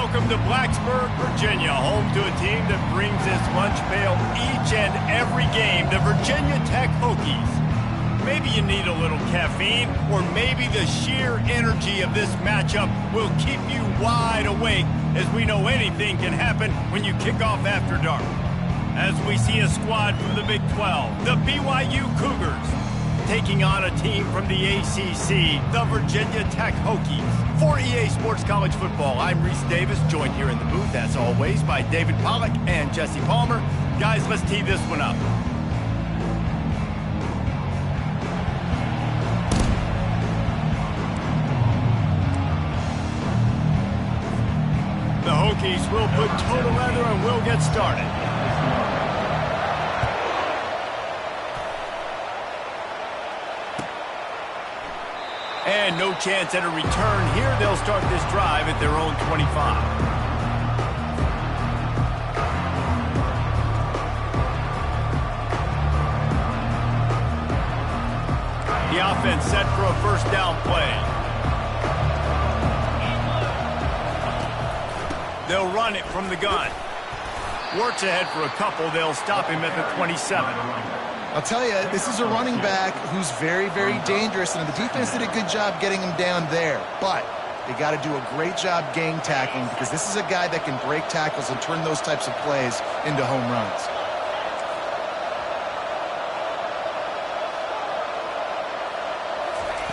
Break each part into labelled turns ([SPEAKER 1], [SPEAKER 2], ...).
[SPEAKER 1] Welcome to Blacksburg, Virginia, home to a team that brings its lunch pail each and every game, the Virginia Tech Hokies. Maybe you need a little caffeine, or maybe the sheer energy of this matchup will keep you wide awake, as we know anything can happen when you kick off after dark. As we see a squad from the Big 12, the BYU Cougars, taking on a team from the ACC, the Virginia Tech Hokies. For EA Sports College Football, I'm Reese Davis, joined here in the booth, as always, by David Pollack and Jesse Palmer. Guys, let's tee this one up. The Hokies will put total leather and we'll get started. And no chance at a return here. They'll start this drive at their own 25. The offense set for a first down play. They'll run it from the gun. Works ahead for a couple. They'll stop him at the 27.
[SPEAKER 2] I'll tell you, this is a running back who's very, very dangerous, and the defense did a good job getting him down there. But they got to do a great job gang tackling, because this is a guy that can break tackles and turn those types of plays into home runs.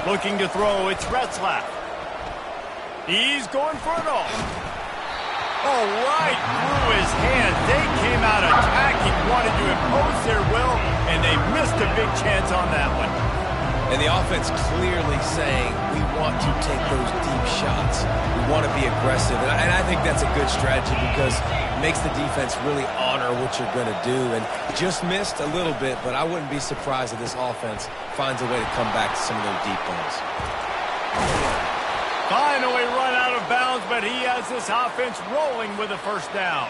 [SPEAKER 1] Looking to throw, it's Retzlaff. He's going for it all. Oh, right through his hands. They came out attacking, wanted to impose their will, and they missed a big chance on that one.
[SPEAKER 3] And the offense clearly saying, we want to take those deep shots. We want to be aggressive. And I think that's a good strategy, because it makes the defense really honor what you're going to do. And just missed a little bit, but I wouldn't be surprised if this offense finds a way to come back to some of those deep balls.
[SPEAKER 1] Finally run out of bounds, but he has this offense rolling with a first down.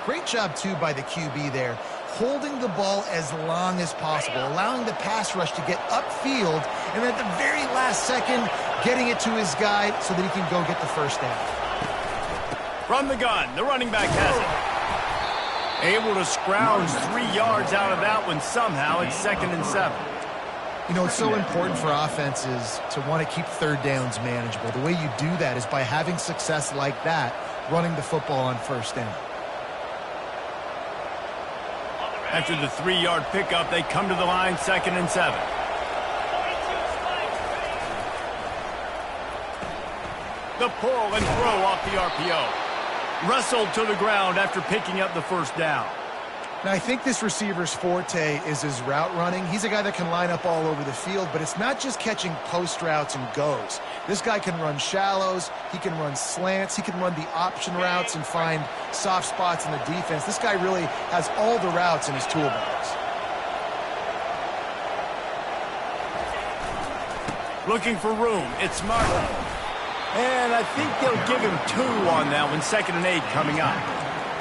[SPEAKER 2] Great job, too, by the QB there, holding the ball as long as possible, allowing the pass rush to get upfield, and at the very last second, getting it to his guy so that he can go get the first down.
[SPEAKER 1] From the gun, the running back has it. Able to scrounge 3 yards out of that one somehow. It's 2nd and 7.
[SPEAKER 2] You know, it's so important for offenses to want to keep third downs manageable. The way you do that is by having success like that, running the football on first down.
[SPEAKER 1] After the 3-yard pickup, they come to the line, 2nd and 7. The pull and throw off the RPO. Wrestled to the ground after picking up the first down.
[SPEAKER 2] Now, I think this receiver's forte is his route running. He's a guy that can line up all over the field, but it's not just catching post routes and goes. This guy can run shallows, he can run slants, he can run the option routes and find soft spots in the defense. This guy really has all the routes in his toolbox.
[SPEAKER 1] Looking for room, it's Martin. And I think they'll give him 2 on that one, 2nd and 8 coming up.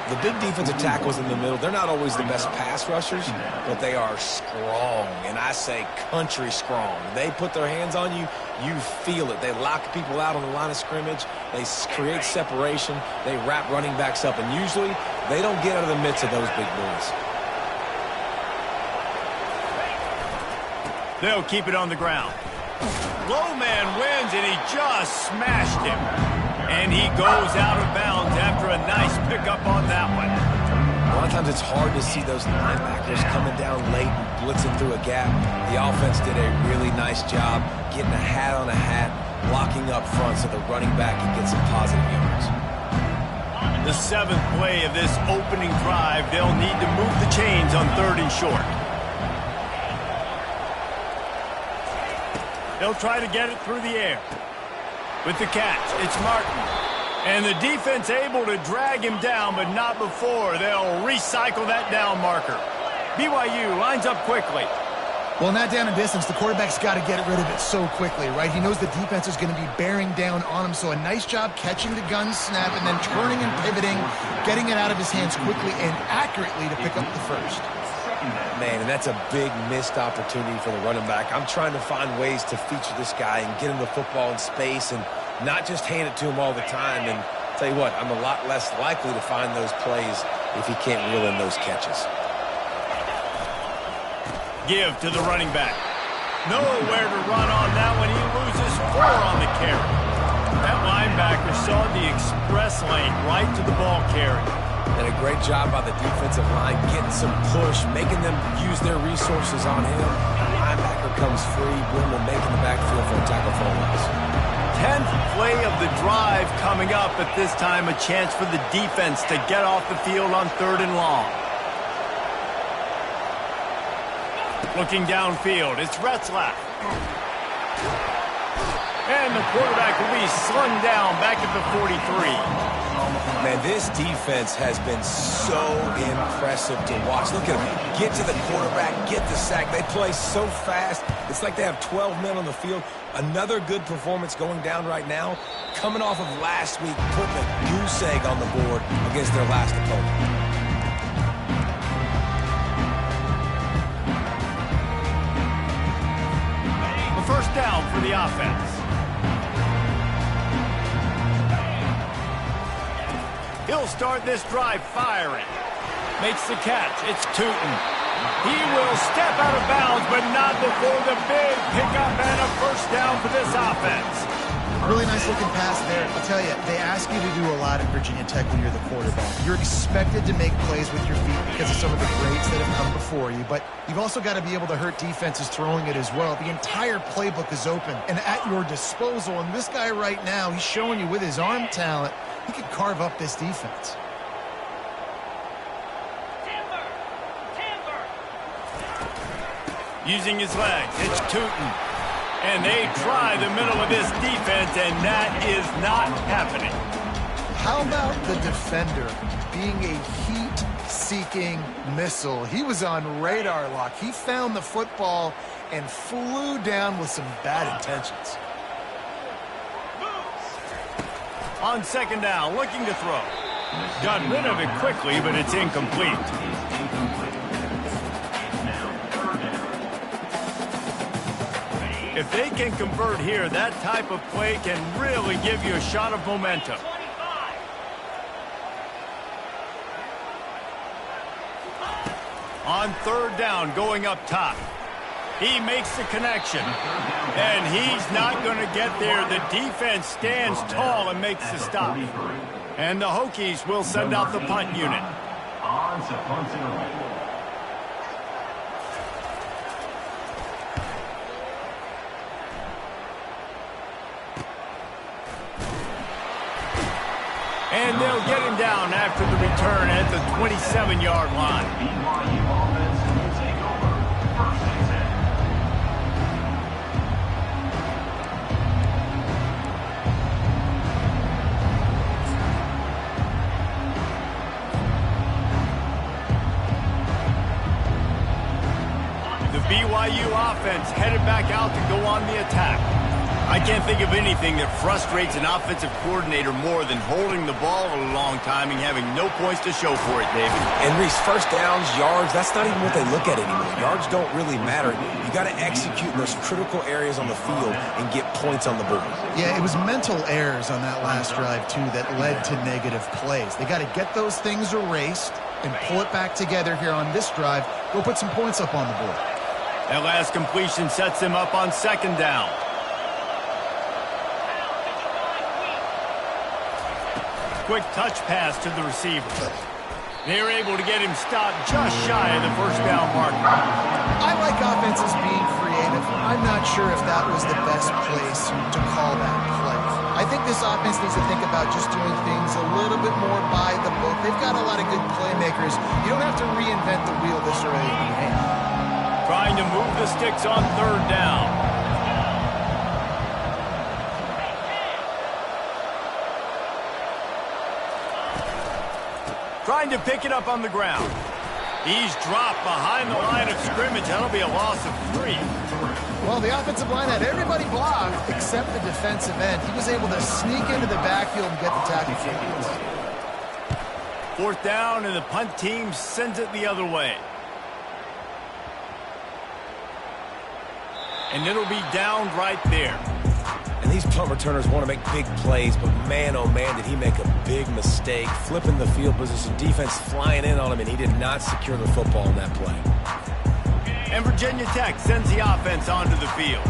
[SPEAKER 3] The big defensive tackles in the middle, they're not always the best pass rushers, but they are strong, and I say country strong. They put their hands on you, you feel it. They lock people out on the line of scrimmage. They create separation. They wrap running backs up, and usually they don't get out of the midst of those big boys.
[SPEAKER 1] They'll keep it on the ground. Low man wins, and he just smashed him. And he goes out of bounds after a nice pickup on that one.
[SPEAKER 3] A lot of times it's hard to see those linebackers coming down late and blitzing through a gap. The offense did a really nice job getting a hat on a hat, blocking up front so the running back can get some positive yards.
[SPEAKER 1] The 7th play of this opening drive, they'll need to move the chains on 3rd and short. They'll try to get it through the air. With the catch, it's Martin. And the defense able to drag him down, but not before. They'll recycle that down marker. BYU lines up quickly.
[SPEAKER 2] Well, in that down and distance, the quarterback's got to get rid of it so quickly, right? He knows the defense is going to be bearing down on him, so a nice job catching the gun snap and then turning and pivoting, getting it out of his hands quickly and accurately to pick up the first.
[SPEAKER 3] Man, and that's a big missed opportunity for the running back. I'm trying to find ways to feature this guy and get him the football in space and not just hand it to him all the time. And Tell you what, I'm a lot less likely to find those plays if he can't reel in those catches.
[SPEAKER 1] Give to the running back. Nowhere to run on that one. He loses 4 on the carry. That linebacker saw the express lane right to the ball carrier.
[SPEAKER 3] And a great job by the defensive line getting some push, making them use their resources on him. The linebacker comes free, Brimble making the backfield for a tackle for a loss.
[SPEAKER 1] 10th play of the drive coming up, at this time a chance for the defense to get off the field on 3rd and long. Looking downfield, it's Retzlaff. And the quarterback will be slung down back at the 43.
[SPEAKER 3] Man, this defense has been so impressive to watch. Look at them. Get to the quarterback, get the sack. They play so fast. It's like they have 12 men on the field. Another good performance going down right now. Coming off of last week, putting a goose egg on the board against their last opponent.
[SPEAKER 1] The first down for the offense. He'll start this drive firing. Makes the catch. It's Tootin. He will step out of bounds, but not before the big pickup and a first down for this offense.
[SPEAKER 2] Really nice looking pass there. I'll tell you, they ask you to do a lot at Virginia Tech when you're the quarterback. You're expected to make plays with your feet because of some of the greats that have come before you, but you've also got to be able to hurt defenses throwing it as well. The entire playbook is open and at your disposal, and this guy right now, he's showing you with his arm talent, he could carve up this defense.
[SPEAKER 1] Using his legs, it's Tootin. And they try the middle of this defense, and that is not happening.
[SPEAKER 2] How about the defender being a heat-seeking missile? He was on radar lock. He found the football and flew down with some bad intentions.
[SPEAKER 1] On 2nd down, looking to throw. Got rid of it quickly, but it's incomplete. If they can convert here, that type of play can really give you a shot of momentum. On 3rd down, going up top. He makes the connection. And he's not going to get there. The defense stands tall and makes the stop. And the Hokies will send out the punt unit. And they'll get him down after the return at the 27-yard line. BYU offense will take over. 1st and 10. The BYU offense headed back out to go on the attack. I can't think of anything that frustrates an offensive coordinator more than holding the ball a long time and having no points to show for it, David.
[SPEAKER 3] And Reese, first downs, yards, that's not even what they look at anymore. Yards don't really matter. You got to execute in those critical areas on the field and get points on the board.
[SPEAKER 2] Yeah, it was mental errors on that last drive, too, that led to negative plays. They got to get those things erased and pull it back together here on this drive. Go put some points up on the board.
[SPEAKER 1] That last completion sets them up on 2nd down. Quick touch pass to the receiver. They're able to get him stopped just shy of the first down marker.
[SPEAKER 2] I like offenses being creative. I'm not sure if that was the best place to call that play. I think this offense needs to think about just doing things a little bit more by the book. They've got a lot of good playmakers. You don't have to reinvent the wheel this early in the game.
[SPEAKER 1] Trying to move the sticks on 3rd down. Trying to pick it up on the ground. He's dropped behind the line of scrimmage. That'll be a loss of 3.
[SPEAKER 2] Well, the offensive line had everybody blocked except the defensive end. He was able to sneak into the backfield and get the tackle for the
[SPEAKER 1] 4th down, and the punt team sends it the other way. And it'll be downed right there.
[SPEAKER 3] And these punt returners want to make big plays, but man, oh man, did he make a big mistake. Flipping the field position, defense flying in on him, and he did not secure the football in that play.
[SPEAKER 1] And Virginia Tech sends the offense onto the field.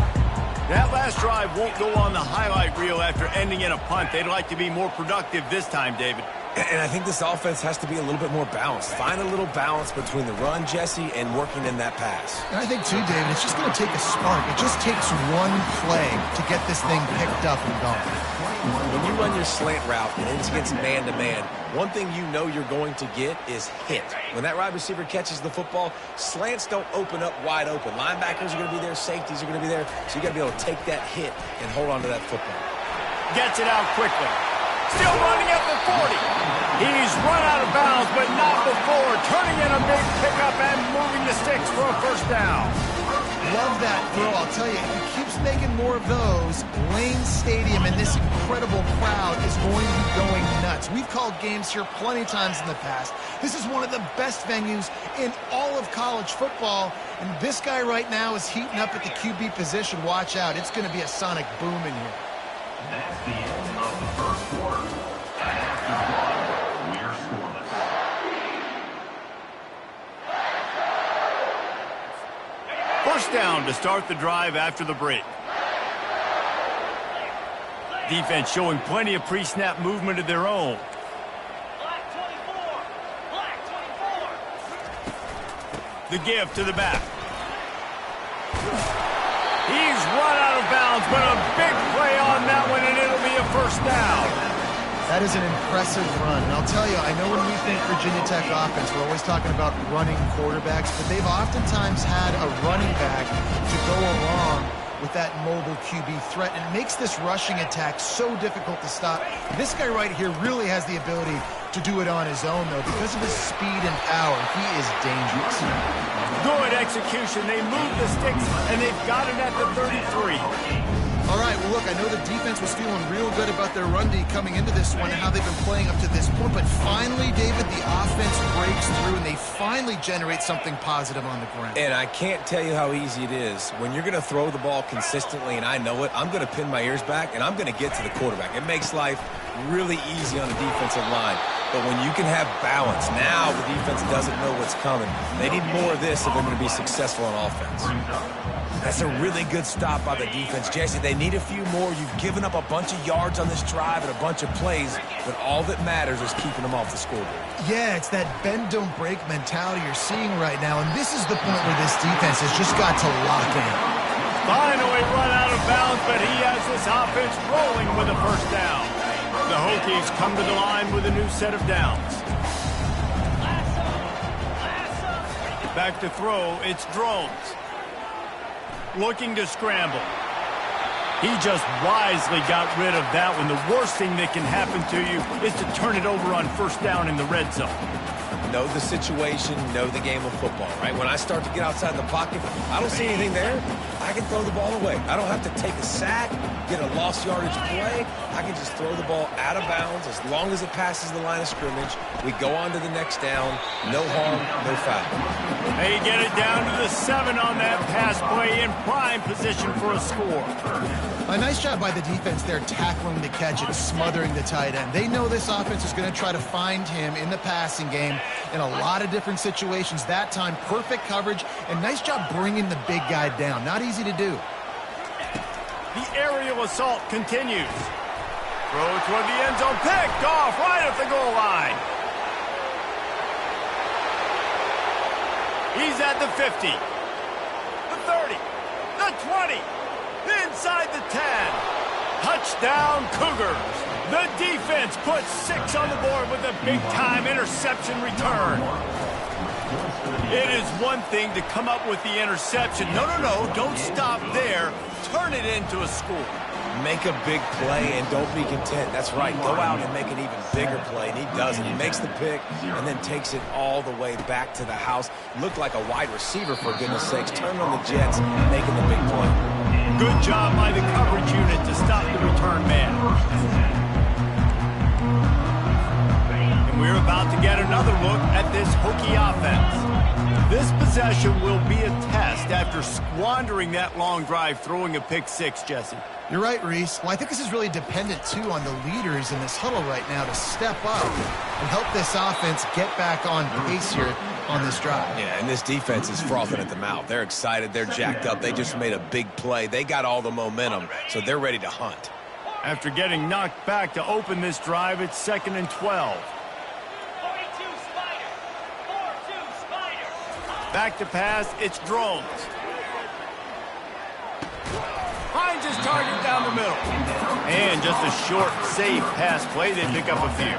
[SPEAKER 1] That last drive won't go on the highlight reel after ending in a punt. They'd like to be more productive this time, David.
[SPEAKER 3] And I think this offense has to be a little bit more balanced. Find a little balance between the run, Jesse, and working in that pass.
[SPEAKER 2] And I think, too, David, it's just going to take a spark. It just takes one play to get this thing picked up and going.
[SPEAKER 3] When you run your slant route and it's against man-to-man, one thing you know you're going to get is hit. When that wide receiver catches the football, slants don't open up wide open. Linebackers are going to be there. Safeties are going to be there. So you got to be able to take that hit and hold on to that football.
[SPEAKER 1] Gets it out quickly. Still running at the 40. He's run out of bounds, but not before. Turning in a big pickup and moving the sticks for a first down.
[SPEAKER 2] Love that throw. I'll tell you, if he keeps making more of those, Lane Stadium and this incredible crowd is going to be going nuts. We've called games here plenty of times in the past. This is one of the best venues in all of college football, and this guy right now is heating up at the QB position. Watch out. It's going to be a sonic boom in here.
[SPEAKER 4] That's the end of the first quarter. At halftime, we are scoreless.
[SPEAKER 1] First down to start the drive after the break. Defense showing plenty of pre-snap movement of their own. The give to the back. He's run out of bounds, but a big play on that one, and it'll be a first down.
[SPEAKER 2] That is an impressive run. And I'll tell you, I know when we think Virginia Tech offense, we're always talking about running quarterbacks, but they've oftentimes had a running back to go along with that mobile QB threat, and it makes this rushing attack so difficult to stop. This guy right here really has the ability to do it on his own, though. Because of his speed and power, he is dangerous.
[SPEAKER 1] Good execution. They move the sticks, and they've got it at the 33.
[SPEAKER 2] All right, well, look, I know the defense was feeling real good about their run D coming into this one and how they've been playing up to this point, but finally, David, the offense breaks through, and they finally generate something positive on the ground.
[SPEAKER 3] And I can't tell you how easy it is. When you're going to throw the ball consistently, and I know it, I'm going to pin my ears back, and I'm going to get to the quarterback. It makes life really easy on the defensive line. But when you can have balance, now the defense doesn't know what's coming. They need more of this if they're going to be successful on offense. That's a really good stop by the defense. Jesse, they need a few more. You've given up a bunch of yards on this drive and a bunch of plays, but all that matters is keeping them off the scoreboard.
[SPEAKER 2] Yeah, it's that bend, don't break mentality you're seeing right now, and this is the point where this defense has just got to lock in.
[SPEAKER 1] Finally run out of bounds, but he has this offense rolling with a first down. The Hokies come to the line with a new set of downs. Back to throw, it's Drones. Looking to scramble. He just wisely got rid of that one. The worst thing that can happen to you is to turn it over on first down in the red zone.
[SPEAKER 3] Know the situation, know the game of football, right? When I start to get outside the pocket, I don't see anything there, I can throw the ball away. I don't have to take a sack, get a lost yardage play. I can just throw the ball out of bounds as long as it passes the line of scrimmage. We go on to the next down. No harm, no foul.
[SPEAKER 1] They get it down to the 7 on that pass play in prime position for a score.
[SPEAKER 2] A nice job by the defense there tackling the catch and smothering the tight end. They know this offense is going to try to find him in the passing game in a lot of different situations. That time, perfect coverage, and nice job bringing the big guy down. Not easy to do.
[SPEAKER 1] The aerial assault continues. Throw toward the end zone, picked off right at the goal line. He's at the 50, the 30, the 20, inside the 10. Touchdown, Cougars. The defense puts 6 on the board with a big-time interception return. It is one thing to come up with the interception. No, don't stop there. Turn it into a score.
[SPEAKER 3] Make a big play and don't be content. That's right. Go out and make an even bigger play, and he does it. He makes the pick and then takes it all the way back to the house. Looked like a wide receiver, for goodness sakes. Turning on the Jets, making the big play.
[SPEAKER 1] Good job by the coverage unit to stop the return man. And we're about to get another look at this Hokie offense. This possession will be a test rest after squandering that long drive throwing a pick six, Jesse.
[SPEAKER 2] You're right, Reese. Well, I think this is really dependent, too, on the leaders in this huddle right now to step up and help this offense get back on pace here on this drive.
[SPEAKER 3] Yeah, and this defense is frothing at the mouth. They're excited. They're jacked up. They just made a big play. They got all the momentum, so they're ready to hunt.
[SPEAKER 1] After getting knocked back to open this drive, it's 2nd and 12. Back to pass, it's Drones. Finds his target down the middle. And just a short, safe pass play. They pick up a few.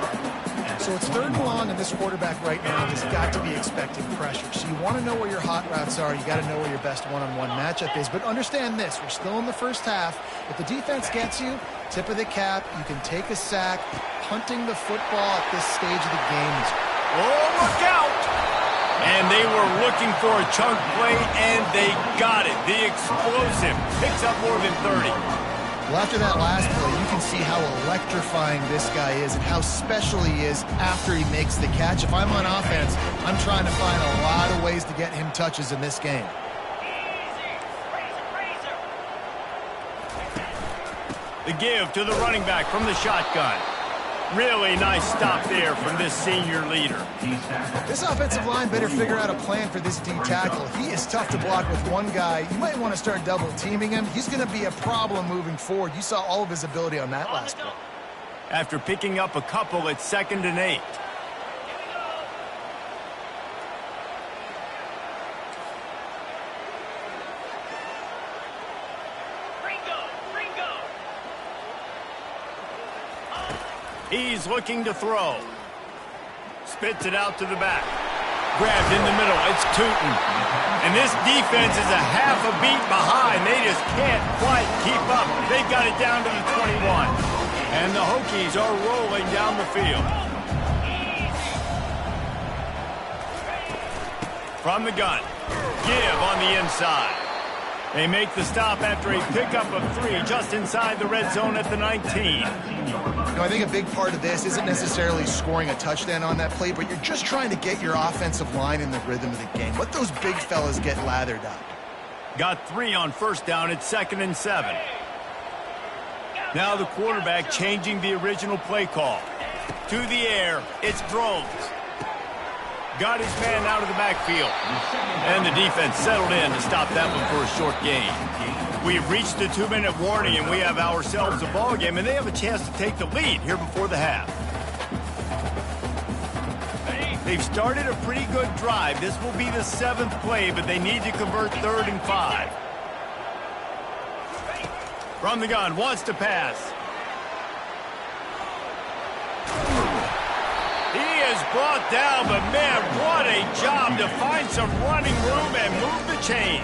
[SPEAKER 2] So it's 3rd and long, and this quarterback right now has got to be expecting pressure. So you want to know where your hot routes are. You got to know where your best one-on-one matchup is. But understand this, we're still in the first half. If the defense gets you, tip of the cap, you can take a sack. Punting the football at this stage of the game is...
[SPEAKER 1] Oh, look out! And they were looking for a chunk play, and they got it. The explosive picks up more than 30.
[SPEAKER 2] Well, after that last play, you can see how electrifying this guy is and how special he is after he makes the catch. If I'm on offense, I'm trying to find a lot of ways to get him touches in this game.
[SPEAKER 1] The give to the running back from the shotgun. Really nice stop there from this senior leader.
[SPEAKER 2] This offensive line better figure out a plan for this D tackle. He is tough to block with one guy. You might want to start double teaming him. He's going to be a problem moving forward. You saw all of his ability on that last play.
[SPEAKER 1] After picking up a couple, it's 2nd and 8. He's looking to throw. Spits it out to the back. Grabbed in the middle. It's Tootin. And this defense is a half a beat behind. They just can't quite keep up. They got it down to the 21. And the Hokies are rolling down the field. From the gun. Give on the inside. They make the stop after a pickup of 3 just inside the red zone at the 19.
[SPEAKER 2] You know, I think a big part of this isn't necessarily scoring a touchdown on that play, but you're just trying to get your offensive line in the rhythm of the game. Let those big fellas get lathered up.
[SPEAKER 1] Got 3 on 1st down. It's 2nd and 7. Now the quarterback changing the original play call. To the air, it's Drones. Got his man out of the backfield. And the defense settled in to stop that one for a short gain. We've reached the 2-minute warning, and we have ourselves a ball game, and they have a chance to take the lead here before the half. They've started a pretty good drive. This will be the 7th play, but they need to convert 3rd and 5. From the gun, wants to pass. He is brought down, but man, what a job to find some running room and move the chains.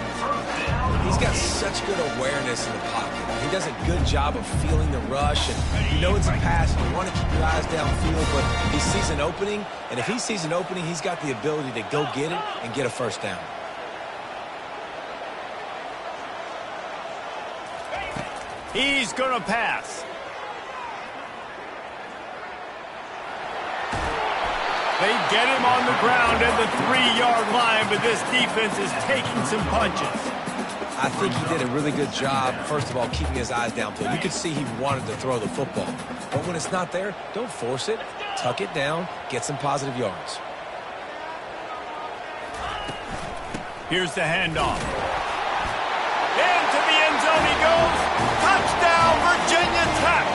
[SPEAKER 3] He's got such good awareness in the pocket. He does a good job of feeling the rush, and you know it's a pass. You want to keep your eyes downfield, but he sees an opening, and if he sees an opening, he's got the ability to go get it and get a 1st down.
[SPEAKER 1] He's going to pass. They get him on the ground at the 3-yard line, but this defense is taking some punches.
[SPEAKER 3] I think he did a really good job, first of all, keeping his eyes downfield. You could see he wanted to throw the football. But when it's not there, don't force it. Tuck it down, get some positive yards.
[SPEAKER 1] Here's the handoff. Into the end zone he goes. Touchdown, Virginia Tech.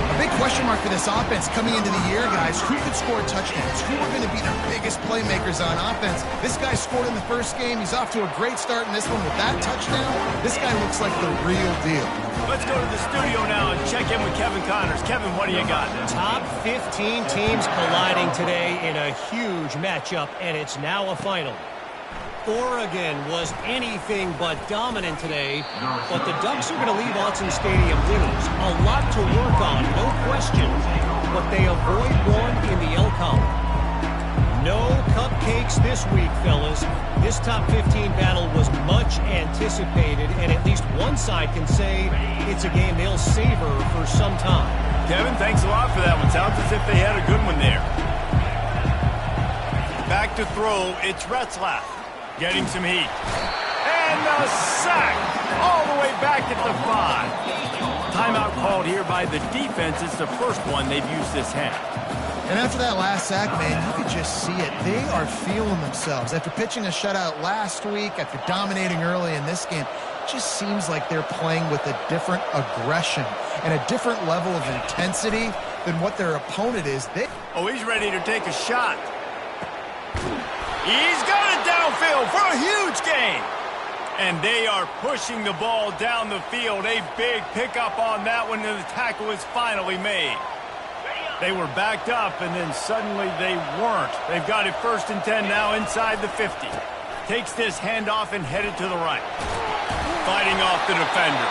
[SPEAKER 2] A big question mark for this offense coming into the year, guys. Who could score touchdowns? Who are going to be their biggest playmakers on offense? This guy scored in the first game. He's off to a great start in this one with that touchdown. This guy looks like the real deal.
[SPEAKER 1] Let's go to the studio now and check in with Kevin Connors. Kevin, what do you got?
[SPEAKER 5] Top 15 teams colliding today in a huge matchup, and it's now a final. Oregon was anything but dominant today, but the Ducks are going to leave Autzen Stadium winners. A lot to work on, no question, but they avoid one in the L column. No cupcakes this week, fellas. This top 15 battle was much anticipated, and at least one side can say it's a game they'll savor for some time.
[SPEAKER 1] Kevin, thanks a lot for that one. Sounds as if they had a good one there. Back to throw, it's Retzlaff. Getting some heat. And a sack all the way back at the 5. Timeout called here by the defense. It's the first one they've used this half.
[SPEAKER 2] And after that last sack, man, you could just see it. They are feeling themselves. After pitching a shutout last week, after dominating early in this game, it just seems like they're playing with a different aggression and a different level of intensity than what their opponent is.
[SPEAKER 1] Oh, he's ready to take a shot. He's got it downfield for a huge gain. And they are pushing the ball down the field. A big pickup on that one, and the tackle is finally made. They were backed up, and then suddenly they weren't. They've got it 1st and 10 now inside the 50. Takes this handoff and headed to the right. Fighting off the defender.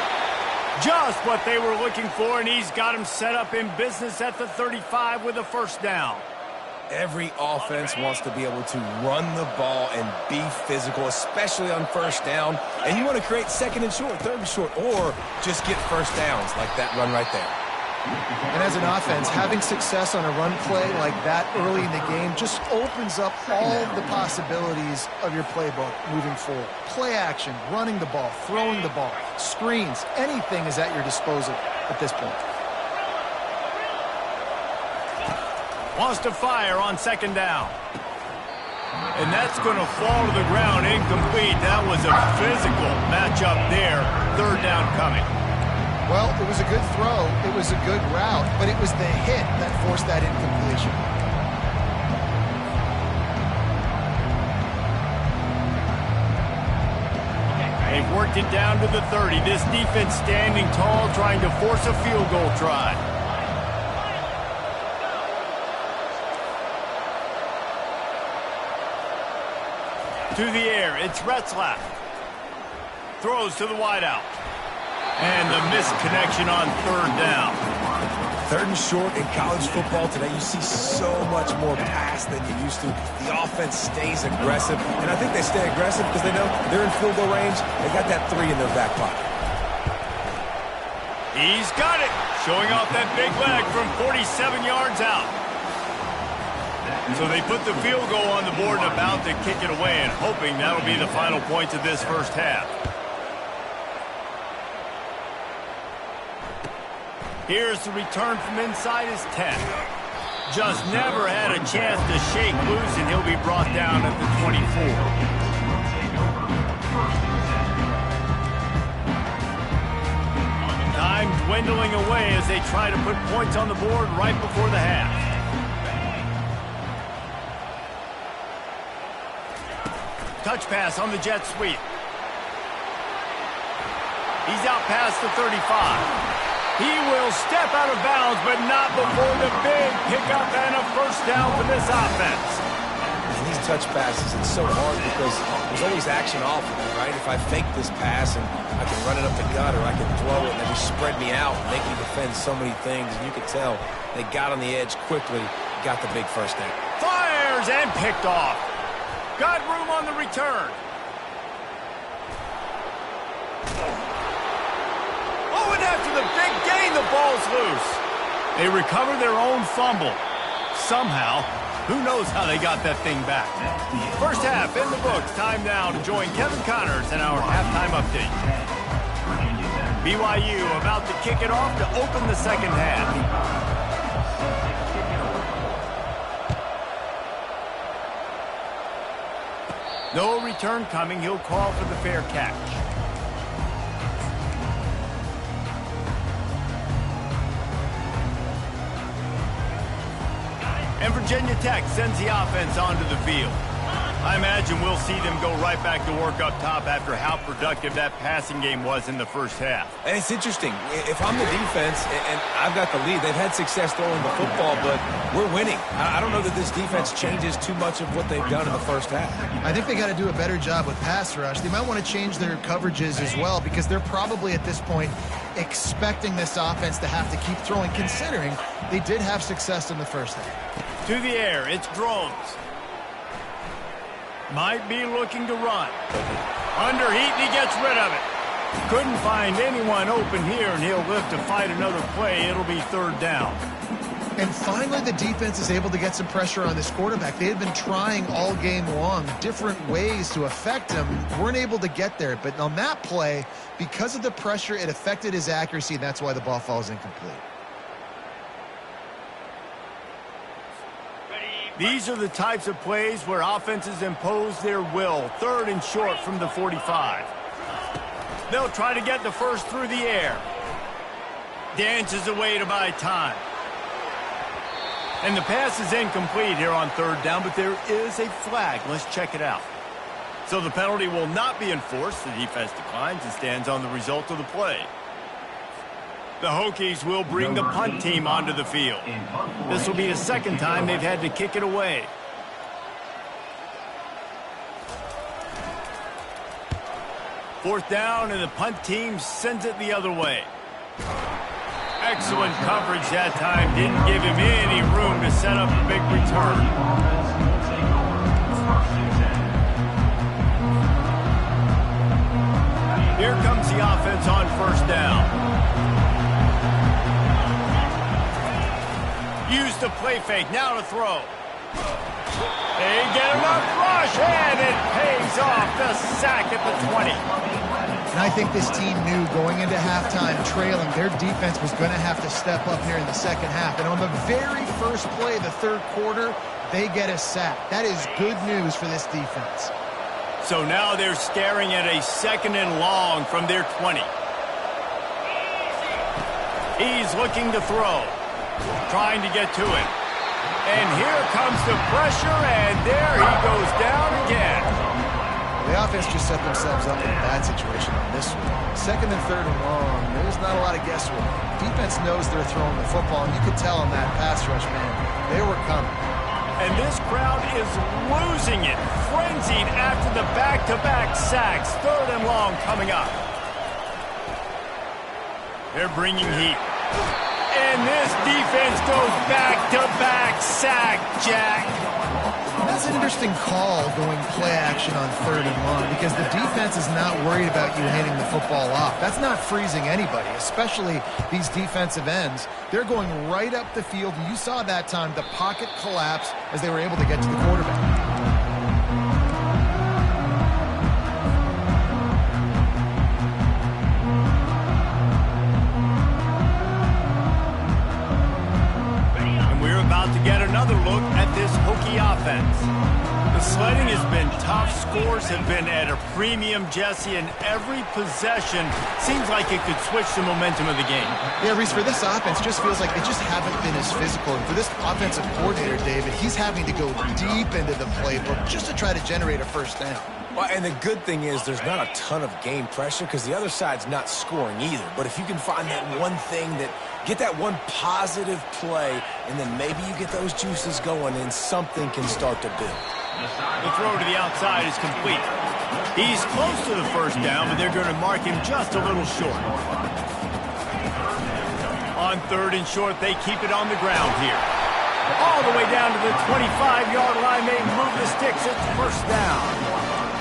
[SPEAKER 1] Just what they were looking for, and he's got him set up in business at the 35 with a 1st down.
[SPEAKER 3] Every offense wants to be able to run the ball and be physical, especially on 1st down. And you want to create 2nd and short, 3rd and short, or just get 1st downs like that run right there.
[SPEAKER 2] And as an offense, having success on a run play like that early in the game just opens up all of the possibilities of your playbook moving forward. Play action, running the ball, throwing the ball, screens, anything is at your disposal at this point.
[SPEAKER 1] Wants to fire on 2nd down. And that's going to fall to the ground incomplete. That was a physical matchup there. 3rd down coming.
[SPEAKER 2] Well, it was a good throw, it was a good route, but it was the hit that forced that incompletion.
[SPEAKER 1] They've worked it down to the 30. This defense standing tall, trying to force a field goal try. To the air, it's Retzlaff. Throws to the wideout. And the missed connection on 3rd down.
[SPEAKER 3] 3rd and short in college football today, you see so much more pass than you used to. The offense stays aggressive, and I think they stay aggressive because they know they're in field goal range. They got that 3 in their back pocket.
[SPEAKER 1] He's got it, showing off that big leg from 47 yards out. So they put the field goal on the board and about to kick it away, and hoping that'll be the final points of this 1st half. Here's the return from inside his 10. Just never had a chance to shake loose, and he'll be brought down at the 24. Time dwindling away as they try to put points on the board right before the half. Touch pass on the jet sweep. He's out past the 35. He will step out of bounds, but not before the big pickup and a 1st down for this offense.
[SPEAKER 3] And these touch passes, it's so hard because there's always action off of it, right? If I fake this pass and I can run it up the gut or I can throw it and they just spread me out, make you defend so many things. And you could tell they got on the edge quickly, got the big 1st down.
[SPEAKER 1] Fires and picked off. Got room on the return. Oh, and after the big gain, the ball's loose. They recover their own fumble. Somehow, who knows how they got that thing back. 1st half in the books. Time now to join Kevin Connors in our halftime update. BYU about to kick it off to open the 2nd half. No return coming. He'll call for the fair catch. And Virginia Tech sends the offense onto the field. I imagine we'll see them go right back to work up top after how productive that passing game was in the 1st half.
[SPEAKER 3] And it's interesting. If I'm the defense and I've got the lead, they've had success throwing the football, but we're winning. I don't know that this defense changes too much of what they've done in the 1st half.
[SPEAKER 2] I think they got to do a better job with pass rush. They might want to change their coverages as well because they're probably at this point expecting this offense to have to keep throwing, considering they did have success in the 1st half.
[SPEAKER 1] To the air, it's Drones. Might be looking to run. Under heat, and he gets rid of it. Couldn't find anyone open here, and he'll live to fight another play. It'll be 3rd down.
[SPEAKER 2] And finally, the defense is able to get some pressure on this quarterback. They had been trying all game long different ways to affect him. Weren't able to get there. But on that play, because of the pressure, it affected his accuracy, and that's why the ball falls incomplete.
[SPEAKER 1] These are the types of plays where offenses impose their will. 3rd and short from the 45. They'll try to get the first through the air. Dances away to buy time. And the pass is incomplete here on 3rd down, but there is a flag. Let's check it out. So the penalty will not be enforced. The defense declines and stands on the result of the play. The Hokies will bring the punt team onto the field. This will be the 2nd time they've had to kick it away. Fourth down, and the punt team sends it the other way. Excellent coverage that time. Didn't give him any room to set up a big return. Here comes the offense on 1st down. Use the play fake. Now to throw. They get enough rush, and it pays off. The sack at the 20.
[SPEAKER 2] And I think this team knew going into halftime trailing, their defense was going to have to step up here in the 2nd half. And on the very first play of the 3rd quarter, they get a sack. That is good news for this defense.
[SPEAKER 1] So now they're staring at a 2nd and long from their 20. He's looking to throw, trying to get to it. And here comes the pressure, and there he goes down again.
[SPEAKER 2] The offense just set themselves up in a bad situation on this one. 2nd and 3rd and long, there's not a lot of guesswork. Defense knows they're throwing the football, and you could tell on that pass rush, man, they were coming.
[SPEAKER 1] And this crowd is losing it, frenzied after the back-to-back sacks. 3rd and long coming up. They're bringing heat. And this defense goes back-to-back sack, Jack.
[SPEAKER 2] That's an interesting call going play action on 3rd and long because the defense is not worried about you handing the football off. That's not freezing anybody, especially these defensive ends. They're going right up the field. You saw that time the pocket collapse as they were able to get to the quarterback.
[SPEAKER 1] About to get another look at this Hokie offense. The sledding has been tough. Scores have been at a premium, Jesse, and every possession seems like it could switch the momentum of the game.
[SPEAKER 2] Yeah, Reese, for this offense, just feels like they just haven't been as physical. And for this offensive coordinator, David, he's having to go deep into the playbook just to try to generate a 1st down.
[SPEAKER 3] Well, and the good thing is there's not a ton of game pressure because the other side's not scoring either. But if you can find that one thing get that one positive play, and then maybe you get those juices going and something can start to build.
[SPEAKER 1] The throw to the outside is complete. He's close to the 1st down, but they're going to mark him just a little short. On 3rd and short, they keep it on the ground here. All the way down to the 25-yard line. They move the sticks. It's 1st down.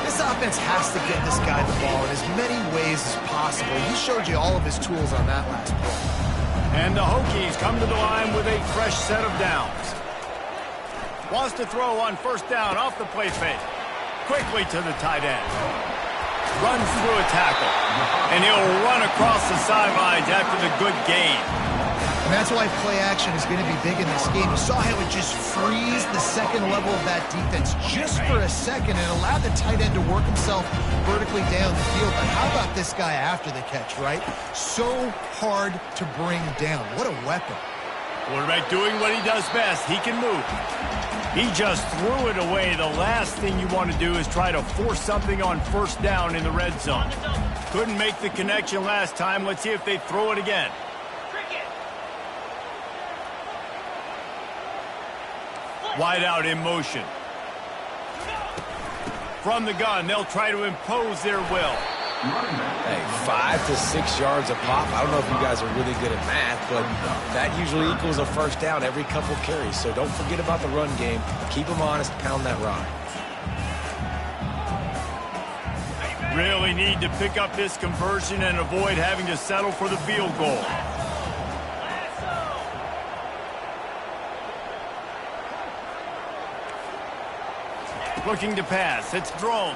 [SPEAKER 2] This offense has to get this guy the ball in as many ways as possible. He showed you all of his tools on that last play.
[SPEAKER 1] And the Hokies come to the line with a fresh set of downs. Wants to throw on 1st down off the play fake. Quickly to the tight end. Runs through a tackle. And he'll run across the sidelines after the good gain.
[SPEAKER 2] And that's why play action is going to be big in this game. You saw how it just freezed the 2nd level of that defense just for a second and allowed the tight end to work himself vertically down the field. But how about this guy after the catch, right? So hard to bring down. What a weapon.
[SPEAKER 1] Quarterback doing what he does best. He can move. He just threw it away. The last thing you want to do is try to force something on 1st down in the red zone. Couldn't make the connection last time. Let's see if they throw it again. Wide out in motion. From the gun, they'll try to impose their will.
[SPEAKER 3] Hey, 5 to 6 yards a pop. I don't know if you guys are really good at math, but that usually equals a 1st down every couple carries. So don't forget about the run game. Keep them honest. Pound that rock.
[SPEAKER 1] Really need to pick up this conversion and avoid having to settle for the field goal. Looking to pass. It's throws.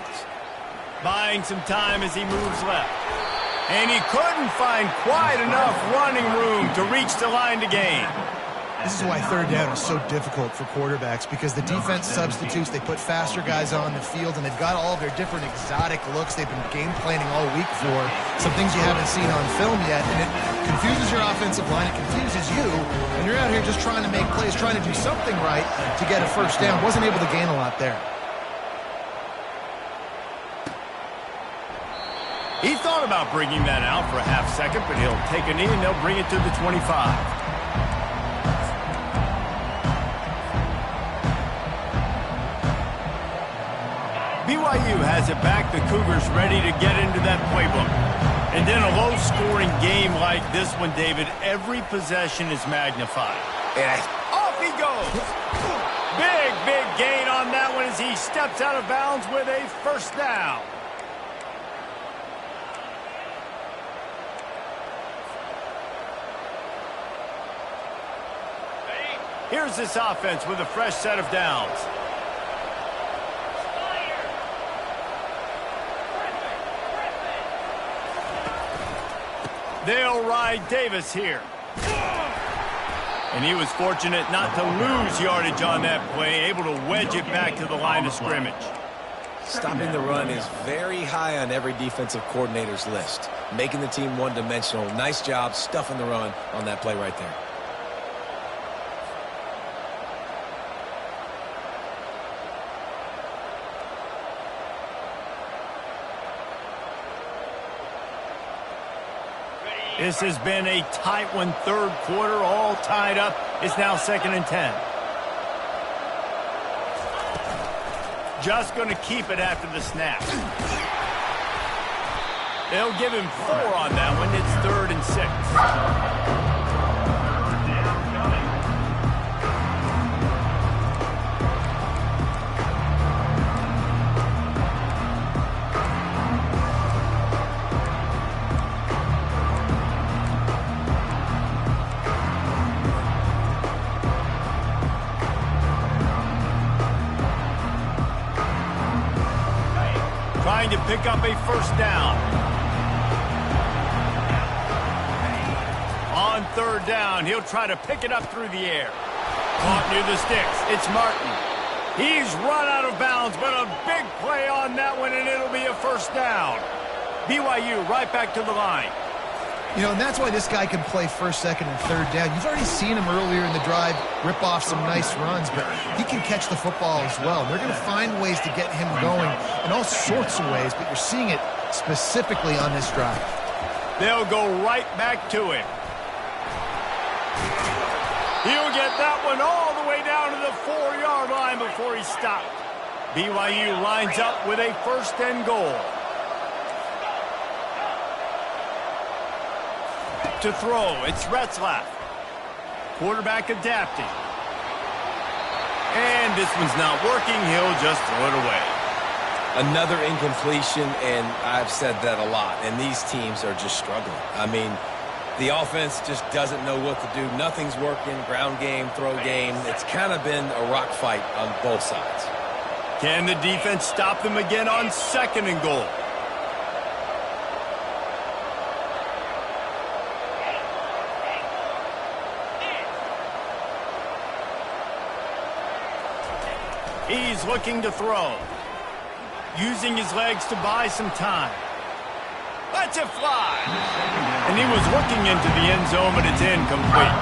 [SPEAKER 1] Buying some time as he moves left. And he couldn't find quite enough running room to reach the line to gain.
[SPEAKER 2] This is why third down is so difficult for quarterbacks, because the defense substitutes, they put faster guys on the field, and they've got all of their different exotic looks they've been game planning all week for, some things you haven't seen on film yet, and it confuses your offensive line, it confuses you, and you're out here just trying to make plays, trying to do something right to get a first down. Wasn't able to gain a lot there.
[SPEAKER 1] He thought about bringing that out for a half second, but he'll take a knee and they'll bring it to the 25. BYU has it back. The Cougars ready to get into that playbook. And then a low-scoring game like this one, David, every possession is magnified. And off he goes. Big gain on that one as he steps out of bounds with a first down. Here's this offense with a fresh set of downs. They'll ride Davis here. And he was fortunate not to lose yardage on that play, able to wedge it back to the line of scrimmage.
[SPEAKER 3] Stopping the run is very high on every defensive coordinator's list. Making the team one-dimensional. Nice job stuffing the run on that play right there.
[SPEAKER 1] This has been a tight one, third quarter, all tied up. It's now 2nd and 10. Just going to keep it after the snap. They'll give him 4 on that one. It's 3rd and 6. Trying to pick up a first down. On 3rd down, he'll try to pick it up through the air. Caught near the sticks. It's Martin. He's run out of bounds, but a big play on that one, and it'll be a first down. BYU right back to the line.
[SPEAKER 2] You know, and that's why this guy can play first, second, and third down. You've already seen him earlier in the drive rip off some nice runs, but he can catch the football as well. They're going to find ways to get him going in all sorts of ways, but you're seeing it specifically on this drive.
[SPEAKER 1] They'll go right back to him. He'll get that one all the way down to the 4-yard line before he stopped. BYU lines up with a 1st and goal. To throw, it's Retzlaff. Quarterback adapting. And this one's not working. He'll just throw it away.
[SPEAKER 3] Another incompletion, and I've said that a lot, and these teams are just struggling. I mean, the offense just doesn't know what to do. Nothing's working. Ground game, throw game. It's kind of been a rock fight on both sides.
[SPEAKER 1] Can the defense stop them again on 2nd and goal? He's looking to throw. Using his legs to buy some time. Lets it fly. And he was looking into the end zone, but it's incomplete.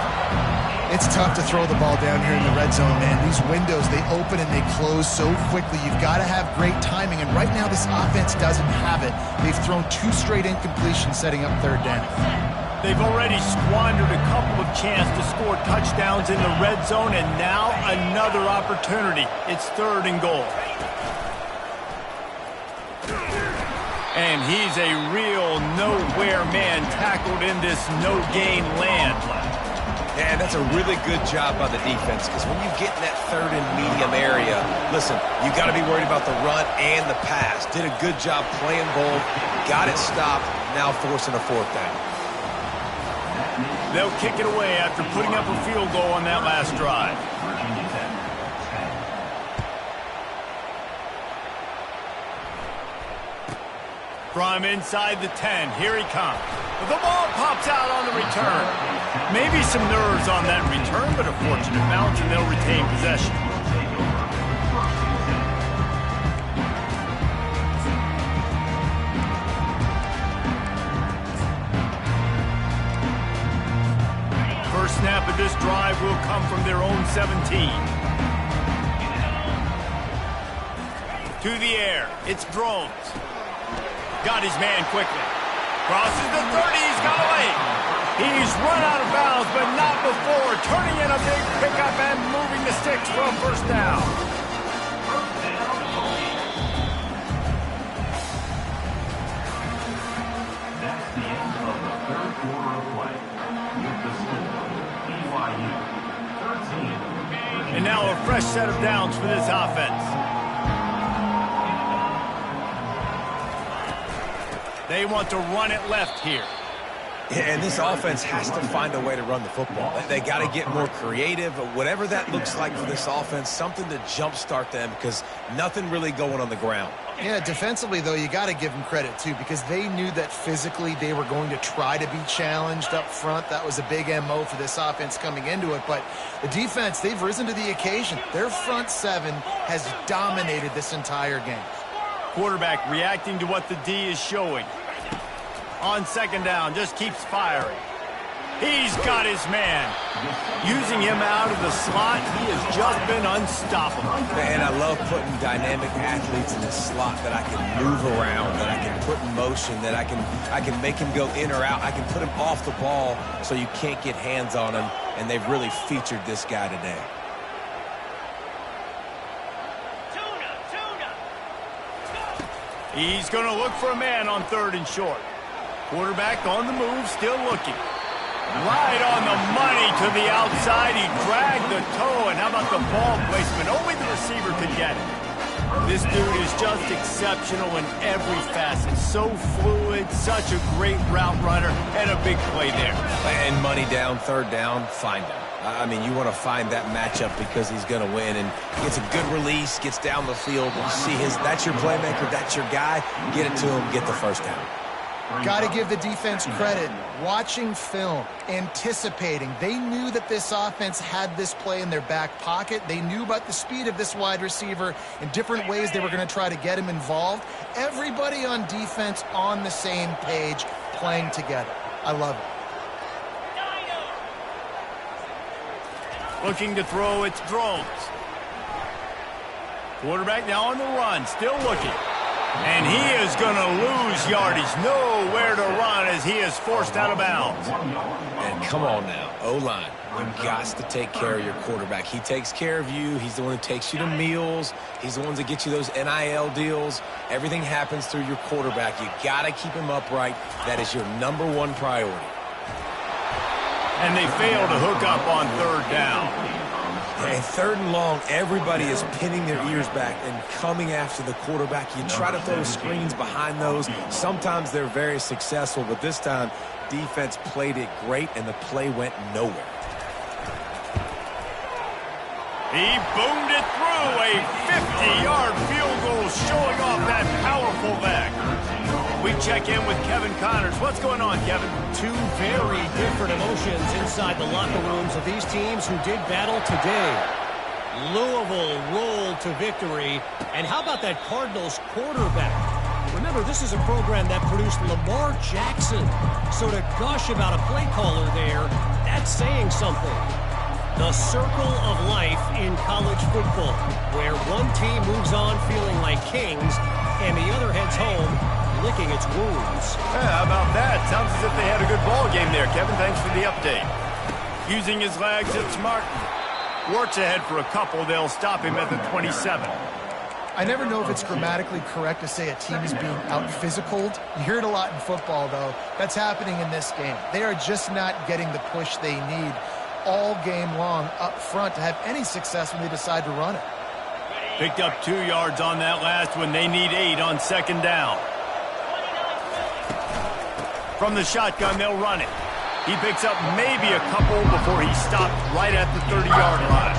[SPEAKER 2] It's tough to throw the ball down here in the red zone, man. These windows, they open and they close so quickly. You've got to have great timing, and right now this offense doesn't have it. They've thrown 2 straight incompletions setting up 3rd down.
[SPEAKER 1] They've already squandered a couple of chances to score touchdowns in the red zone, and now another opportunity. It's 3rd and goal. And he's a real nowhere man tackled in this no-gain land.
[SPEAKER 3] Yeah, that's a really good job by the defense, because when you get in that 3rd and medium area, listen, you got to be worried about the run and the pass. Did a good job playing both, got it stopped, now forcing a 4th down.
[SPEAKER 1] They'll kick it away after putting up a field goal on that last drive. From inside the 10, here he comes. The ball pops out on the return. Maybe some nerves on that return, but a fortunate bounce, and they'll retain possession. First snap of this drive will come from their own 17. To the air, it's Drones. Got his man quickly. Crosses the 30, he's got away. He's run out of bounds, but not before turning in a big pickup and moving the sticks for a first down.
[SPEAKER 4] That's the end of the third quarter of play. With the score, BYU 13.
[SPEAKER 1] And now a fresh set of downs for this offense. They want to run it left here.
[SPEAKER 3] And this offense has to find a way to run the football. They got to get more creative, whatever that looks like for this offense, something to jumpstart them because nothing really going on the ground.
[SPEAKER 2] Yeah, defensively, though, you got to give them credit, too, because they knew that physically they were going to try to be challenged up front. That was a big MO for this offense coming into it. But the defense, they've risen to the occasion. Their front seven has dominated this entire game.
[SPEAKER 1] Quarterback reacting to what the D is showing. On second down, just keeps firing. He's got his man. Using him out of the slot, he has just been unstoppable.
[SPEAKER 3] And I love putting dynamic athletes in the slot that I can move around, that I can put in motion, that I can make him go in or out. I can put him off the ball so you can't get hands on him, and they've really featured this guy today.
[SPEAKER 1] He's going to look for a man on third and short. Quarterback on the move, still looking. Right on the money to the outside. He dragged the toe, and how about the ball placement? Only the receiver could get it. This dude is just exceptional in every facet. So fluid, such a great route runner, and a big play there.
[SPEAKER 3] And money down, third down, find him. I mean, you want to find that matchup because he's going to win, and gets a good release, gets down the field. You see that's your playmaker, that's your guy. Get it to him, get the first down.
[SPEAKER 2] Got to give the defense credit. Watching film, anticipating. They knew that this offense had this play in their back pocket. They knew about the speed of this wide receiver in different ways they were going to try to get him involved. Everybody on defense on the same page, playing together. I love it.
[SPEAKER 1] Looking to throw, it's Drones. Quarterback now on the run, still looking. And he is going to lose yardage. Nowhere to run as he is forced out of bounds.
[SPEAKER 3] And come on now, O-line. You've got to take care of your quarterback. He takes care of you. He's the one who takes you to meals. He's the one that gets you those NIL deals. Everything happens through your quarterback. You got to keep him upright. That is your #1 priority.
[SPEAKER 1] And they fail to hook up on third down.
[SPEAKER 3] And third and long, everybody is pinning their ears back and coming after the quarterback. You try to throw screens behind those. Sometimes they're very successful, but this time, defense played it great, and the play went nowhere.
[SPEAKER 1] He boomed it through. A 50-yard field goal showing off that powerful leg. We check in with Kevin Connors. What's going on, Kevin?
[SPEAKER 5] Two very different emotions inside the locker rooms of these teams who did battle today. Louisville rolled to victory. And how about that Cardinals quarterback? Remember, this is a program that produced Lamar Jackson. So to gush about a play caller there, that's saying something. The circle of life in college football, where one team moves on feeling like kings and the other heads home licking its wounds.
[SPEAKER 1] Yeah, how about that? Sounds as if they had a good ball game there, Kevin. Thanks for the update. Using his legs, it's Martin. Works ahead for a couple. They'll stop him at the 27.
[SPEAKER 2] I never know if it's grammatically correct to say a team is being out-physicaled. You hear it a lot in football, though. That's happening in this game. They are just not getting the push they need all game long up front to have any success when they decide to run it.
[SPEAKER 1] Picked up 2 yards on that last one. They need 8 on second down. From the shotgun, they'll run it. He picks up maybe a couple before he stopped right at the 30-yard line.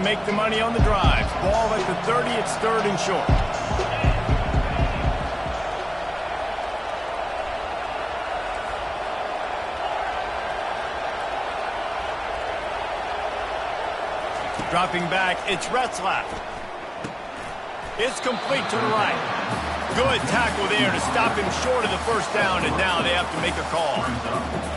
[SPEAKER 1] make the money on the drive. Ball at the 30, it's 3rd and short. Dropping back, it's Retzlaff. It's complete to the right. Good tackle there to stop him short of the first down, and now they have to make a call.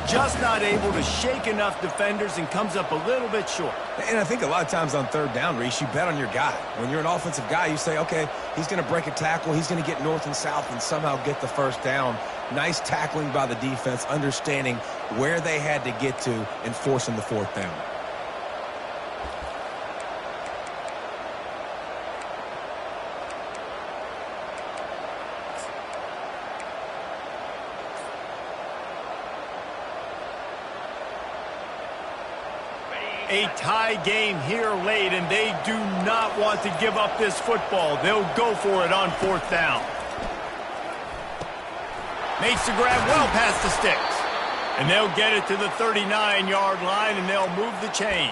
[SPEAKER 1] Just not able to shake enough defenders and comes up a little bit short.
[SPEAKER 3] And I think a lot of times on 3rd down, Reese, you bet on your guy. When you're an offensive guy, you say, okay, he's going to break a tackle, he's going to get north and south and somehow get the first down. Nice tackling by the defense, understanding where they had to get to and forcing the 4th down.
[SPEAKER 1] A tie game here late, and they do not want to give up this football. They'll go for it on 4th down. Makes the grab well past the sticks. And they'll get it to the 39-yard line, and they'll move the chains.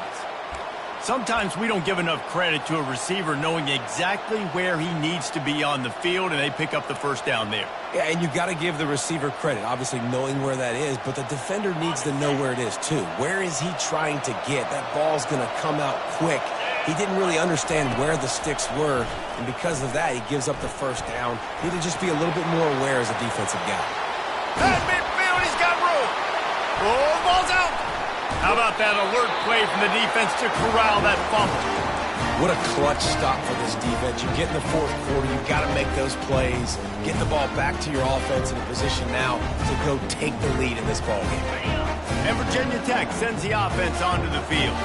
[SPEAKER 1] Sometimes we don't give enough credit to a receiver knowing exactly where he needs to be on the field, and they pick up the first down there.
[SPEAKER 3] Yeah, and you've got to give the receiver credit, obviously knowing where that is, but the defender needs to know where it is too. Where is he trying to get? That ball's going to come out quick. He didn't really understand where the sticks were, and because of that, he gives up the first down. He need to just be a little bit more aware as a defensive guy.
[SPEAKER 1] At midfield, he's got room. Oh, ball's out. How about that alert play from the defense to corral that fumble?
[SPEAKER 3] What a clutch stop for this defense. You get in the 4th quarter, you've got to make those plays, get the ball back to your offense in a position now to go take the lead in this ball game.
[SPEAKER 1] And Virginia Tech sends the offense onto the field.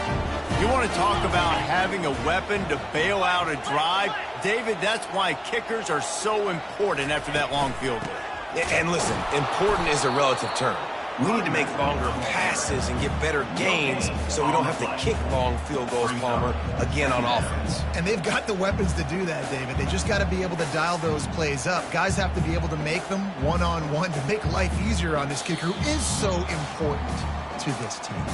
[SPEAKER 1] You want to talk about having a weapon to bail out a drive? David, that's why kickers are so important after that long field goal.
[SPEAKER 3] And listen, important is a relative term. We need to make longer passes and get better gains so we don't have to kick long field goals, Palmer, again on offense.
[SPEAKER 2] And they've got the weapons to do that, David. They just got to be able to dial those plays up. Guys have to be able to make them one-on-one to make life easier on this kicker who is so important to this team.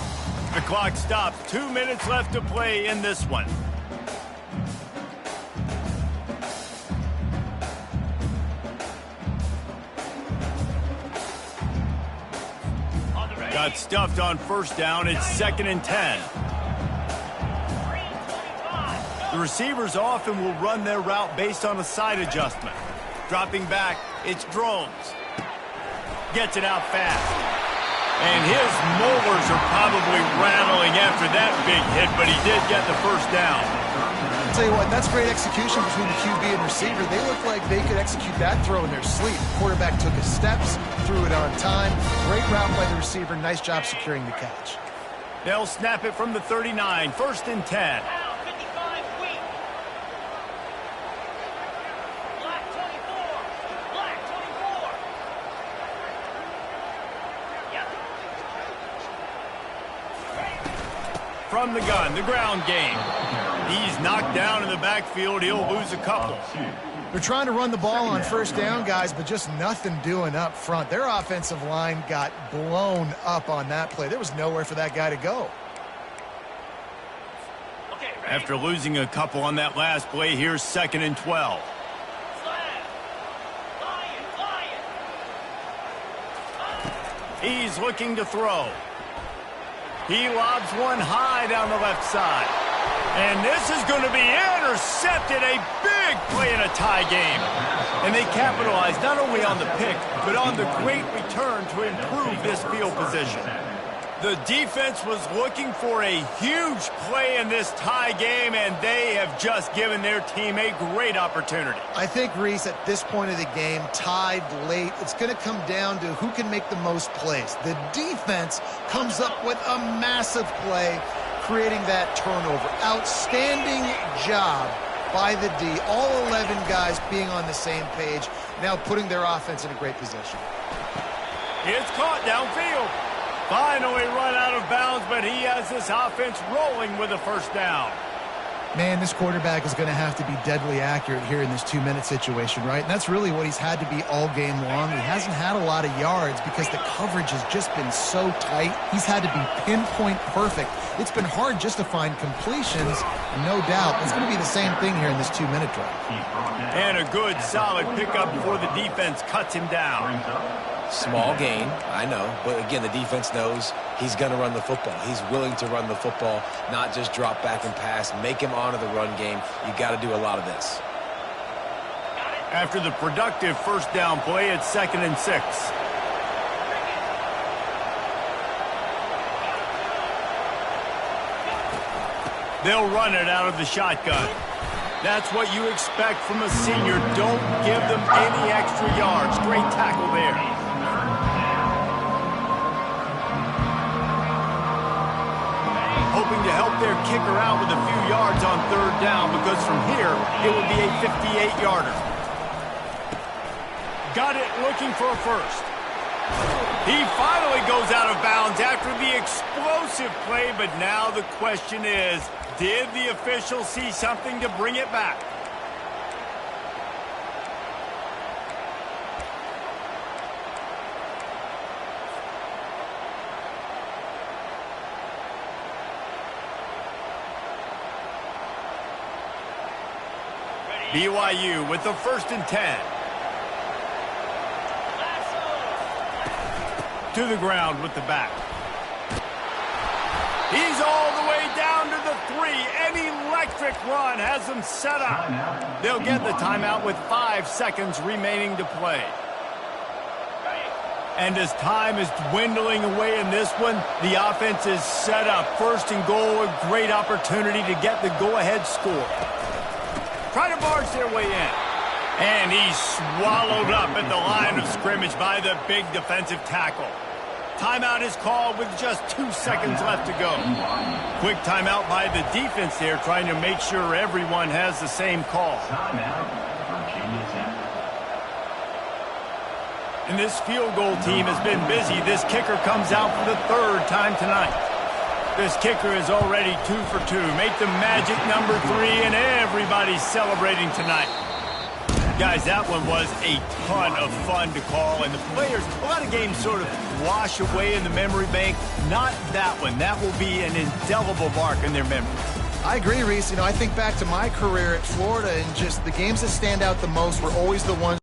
[SPEAKER 1] The clock stops. 2 minutes left to play in this one. Got stuffed on first down. It's 2nd and 10. The receivers often will run their route based on a side adjustment. Dropping back, it's Drones. Gets it out fast. And his molars are probably rattling after that big hit, but he did get the first down.
[SPEAKER 2] I'll tell you what, that's great execution between the QB and receiver. They look like they could execute that throw in their sleep. The quarterback took his steps, threw it on time. Great route by the receiver. Nice job securing the catch.
[SPEAKER 1] They'll snap it from the 39. 1st and 10. From the gun, the ground game. He's knocked down in the backfield. He'll lose a couple.
[SPEAKER 2] They're trying to run the ball on first down, guys, but just nothing doing up front. Their offensive line got blown up on that play. There was nowhere for that guy to go.
[SPEAKER 1] After losing a couple on that last play, here's 2nd and 12. He's looking to throw. He lobs one high down the left side. And this is going to be intercepted. A big play in a tie game. And they capitalize not only on the pick, but on the great return to improve this field position. The defense was looking for a huge play in this tie game, and they have just given their team a great opportunity.
[SPEAKER 2] I think, Reese, at this point of the game, tied late, it's going to come down to who can make the most plays. The defense comes up with a massive play, creating that turnover. Outstanding job by the D. All 11 guys being on the same page, now putting their offense in a great position.
[SPEAKER 1] It's caught downfield. Finally run out of bounds, but he has this offense rolling with a first down.
[SPEAKER 2] Man, this quarterback is going to have to be deadly accurate here in this 2-minute situation, right? And that's really what he's had to be all game long. He hasn't had a lot of yards because the coverage has just been so tight. He's had to be pinpoint perfect. It's been hard just to find completions, no doubt. It's going to be the same thing here in this 2-minute drive.
[SPEAKER 1] And a good, solid pickup before the defense cuts him down.
[SPEAKER 3] Small gain, I know. But again, the defense knows he's going to run the football. He's willing to run the football, not just drop back and pass, make him honor the run game. You got to do a lot of this.
[SPEAKER 1] After the productive first down play, it's 2nd and 6. They'll run it out of the shotgun. That's what you expect from a senior. Don't give them any extra yards. Great tackle there. Hoping to help their kicker out with a few yards on 3rd down, because from here, it would be a 58-yarder. Got it, looking for a first. He finally goes out of bounds after the explosive play, but now the question is, did the official see something to bring it back? BYU with the 1st and 10. To the ground with the back. He's all the way down to the 3. An electric run has them set up. They'll get the timeout with 5 seconds remaining to play. And as time is dwindling away in this one, the offense is set up. 1st and goal, a great opportunity to get the go-ahead score. Try to barge their way in. And he's swallowed up at the line of scrimmage by the big defensive tackle. Timeout is called with just 2 seconds left to go. Quick timeout by the defense there, trying to make sure everyone has the same call. And this field goal team has been busy. This kicker comes out for the 3rd time tonight. This kicker is already 2 for 2. Make the magic number 3, and everybody's celebrating tonight. Guys, that one was a ton of fun to call, and the players, a lot of games sort of wash away in the memory bank. Not that one. That will be an indelible mark in their memory.
[SPEAKER 2] I agree, Reese. I think back to my career at Florida, and just the games that stand out the most were always the ones